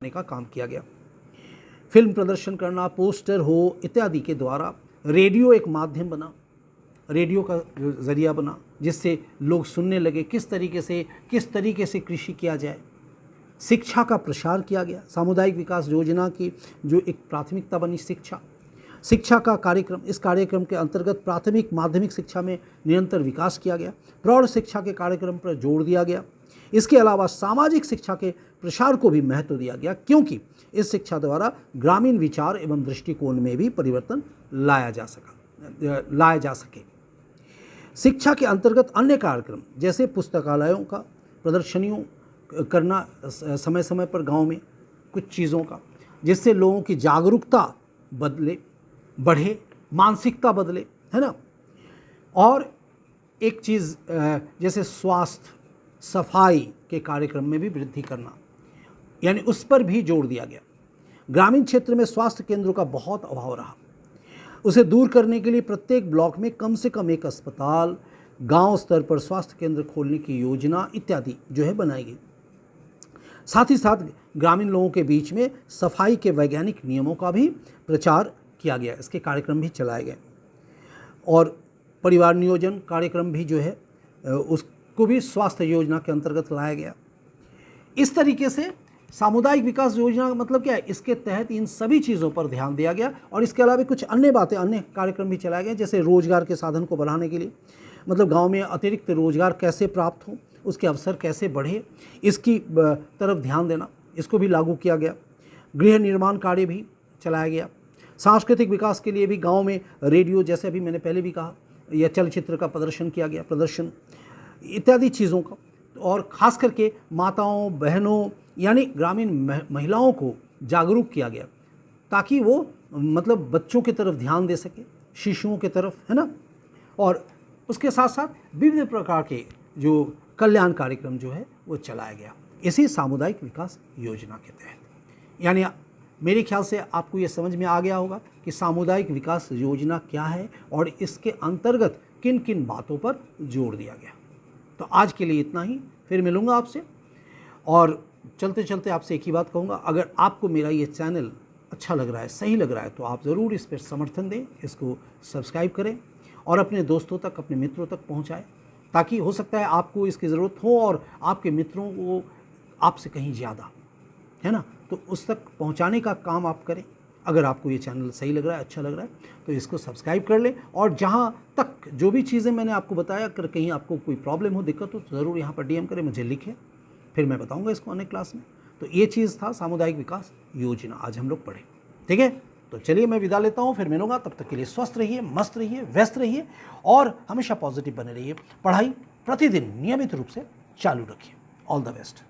का काम किया गया। फिल्म प्रदर्शन करना, पोस्टर हो इत्यादि के द्वारा रेडियो एक माध्यम बना, रेडियो का ज़रिया बना जिससे लोग सुनने लगे किस तरीके से कृषि किया जाए। शिक्षा का प्रसार किया गया। सामुदायिक विकास योजना की जो एक प्राथमिकता बनी शिक्षा का कार्यक्रम, इस कार्यक्रम के अंतर्गत प्राथमिक माध्यमिक शिक्षा में निरंतर विकास किया गया। प्रौढ़ शिक्षा के कार्यक्रम पर जोर दिया गया। इसके अलावा सामाजिक शिक्षा के प्रसार को भी महत्व दिया गया, क्योंकि इस शिक्षा द्वारा ग्रामीण विचार एवं दृष्टिकोण में भी परिवर्तन लाया जा सके। शिक्षा के अंतर्गत अन्य कार्यक्रम जैसे पुस्तकालयों का प्रदर्शनियों करना समय समय पर गांव में कुछ चीज़ों का, जिससे लोगों की जागरूकता बढ़े, मानसिकता बदले, है ना। और एक चीज़ जैसे स्वास्थ्य सफाई के कार्यक्रम में भी वृद्धि करना, यानी उस पर भी जोर दिया गया। ग्रामीण क्षेत्र में स्वास्थ्य केंद्रों का बहुत अभाव रहा। उसे दूर करने के लिए प्रत्येक ब्लॉक में कम से कम एक अस्पताल, गांव स्तर पर स्वास्थ्य केंद्र खोलने की योजना इत्यादि जो है बनाई गई। साथ ही साथ ग्रामीण लोगों के बीच में सफाई के वैज्ञानिक नियमों का भी प्रचार किया गया, इसके कार्यक्रम भी चलाए गए। और परिवार नियोजन कार्यक्रम भी जो है उसको भी स्वास्थ्य योजना के अंतर्गत लाया गया। इस तरीके से सामुदायिक विकास योजना का मतलब क्या है, इसके तहत इन सभी चीज़ों पर ध्यान दिया गया। और इसके अलावा कुछ अन्य कार्यक्रम भी चलाए गए, जैसे रोजगार के साधन को बढ़ाने के लिए, मतलब गांव में अतिरिक्त रोजगार कैसे प्राप्त हो, उसके अवसर कैसे बढ़े, इसकी तरफ ध्यान देना, इसको भी लागू किया गया। गृह निर्माण कार्य भी चलाया गया। सांस्कृतिक विकास के लिए भी गांव में रेडियो, जैसे अभी मैंने पहले भी कहा, या चलचित्र का प्रदर्शन किया गया, प्रदर्शन इत्यादि चीज़ों का। और ख़ास करके माताओं बहनों यानी ग्रामीण महिलाओं को जागरूक किया गया, ताकि वो मतलब बच्चों की तरफ ध्यान दे सके, शिशुओं की तरफ, है ना। और उसके साथ साथ विभिन्न प्रकार के जो कल्याण कार्यक्रम जो है वो चलाया गया इसी सामुदायिक विकास योजना के तहत। यानी मेरे ख्याल से आपको ये समझ में आ गया होगा कि सामुदायिक विकास योजना क्या है और इसके अंतर्गत किन किन बातों पर जोर दिया गया। तो आज के लिए इतना ही, फिर मिलूँगा आपसे। और चलते चलते आपसे एक ही बात कहूँगा, अगर आपको मेरा ये चैनल अच्छा लग रहा है, सही लग रहा है, तो आप ज़रूर इस पर समर्थन दें, इसको सब्सक्राइब करें और अपने दोस्तों तक, अपने मित्रों तक पहुँचाएं, ताकि हो सकता है आपको इसकी ज़रूरत हो और आपके मित्रों को आपसे कहीं ज़्यादा, है ना, तो उस तक पहुँचाने का काम आप करें। अगर आपको ये चैनल सही लग रहा है, अच्छा लग रहा है, तो इसको सब्सक्राइब कर लें। और जहाँ तक जो भी चीज़ें मैंने आपको बताया, अगर कहीं आपको कोई प्रॉब्लम हो, दिक्कत हो, तो ज़रूर यहाँ पर DM करें, मुझे लिखें, फिर मैं बताऊँगा इसको अगले क्लास में। तो ये चीज़ था सामुदायिक विकास योजना, आज हम लोग पढ़े। ठीक है, तो चलिए मैं विदा लेता हूँ, फिर मिलूँगा। तब तक के लिए स्वस्थ रहिए, मस्त रहिए, व्यस्त रहिए और हमेशा पॉजिटिव बने रहिए। पढ़ाई प्रतिदिन नियमित रूप से चालू रखिए। All the best.